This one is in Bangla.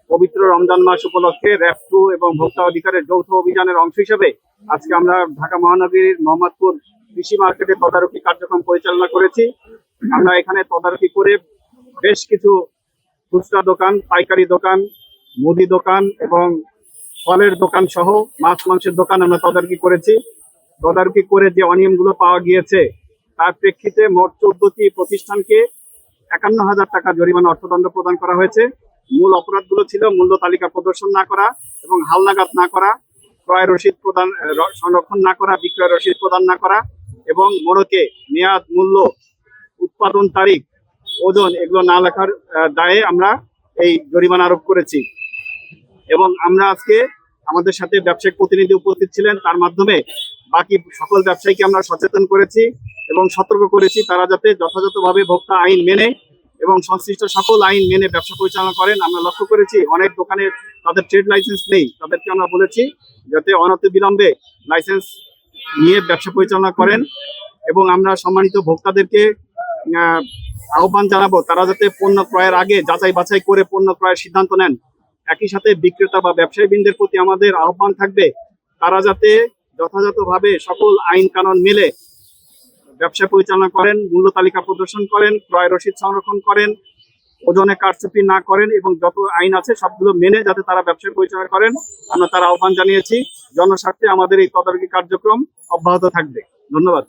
পবিত্র রমজান মাস উপলক্ষে র্যাব-2 এবং ভোক্তা অধিকারের যৌথ অভিযানের অংশ হিসেবে আজকে আমরা ঢাকা মহানগরীর মোহাম্মদপুর কৃষি মার্কেটে তদারকি কার্যক্রম পরিচালনা করেছি। আমরা এখানে তদারকি করে বেশ কিছু খুচরা দোকান, পাইকারি দোকান, মুদি দোকান এবং ফলের দোকান সহ মাছ মাংসের দোকান আমরা তদারকি করেছি। তদারকি করে যে অনিয়মগুলো পাওয়া গিয়েছে তার প্রেক্ষিতে মোট 14টি প্রতিষ্ঠানকে 51,000 টাকা জরিমানা অর্থদণ্ড প্রদান করা হয়েছে। মূল অপরাধগুলো ছিল মূল্য তালিকা প্রদর্শন না করা এবং হালনাগাদ না করা, ক্রয় রসিদ প্রদান সংরক্ষণ না করা, বিক্রয় রসিদ প্রদান না করা এবং মোড়কে মেয়াদ, মূল্য, উৎপাদন তারিখ, ওজন এগুলো না লেখার দায়ে আমরা এই জরিমানা আরোপ করেছি। এবং আমরা আজকে আমাদের সাথে ব্যবসায়িক প্রতিনিধি উপস্থিত ছিলেন, তার মাধ্যমে বাকি সকল ব্যবসায়ীকে আমরা সচেতন করেছি এবং সতর্ক করেছি তারা যাতে যথাযথভাবে ভোক্তা আইন মেনে এবং সংশ্লিষ্ট সকল আইন মেনে ব্যবসা পরিচালনা করেন। আমরা লক্ষ্য করেছি অনেক দোকানে তাদের ট্রেড লাইসেন্স নেই, তাদেরকে আমরা বলেছি যাতে অনতিবিলম্বে লাইসেন্স নিয়ে ব্যবসা পরিচালনা করেন। এবং আমরা সম্মানিত ভোক্তাদেরকে আহ্বান জানাবো তারা যাতে পণ্য ক্রয়ের আগে যাচাই বাছাই করে পণ্য ক্রয়ের সিদ্ধান্ত নেন। একই সাথে বিক্রেতা বা ব্যবসায়ীবৃন্দের প্রতি আমাদের আহ্বান থাকবে তারা যাতে যথাযথভাবে সকল আইন কানুন মেলে ব্যবসা পরিচালনা করেন, মূল্য তালিকা প্রদর্শন করেন, ক্রয় রসিদ সংরক্ষণ করেন, ওজনে কারচুপি না করেন এবং যত আইন আছে সবগুলো মেনে যাতে তারা ব্যবসা পরিচালনা করেন আমরা তার আহ্বান জানিয়েছি। জনস্বার্থে আমাদের এই তদারকি কার্যক্রম অব্যাহত থাকবে। ধন্যবাদ।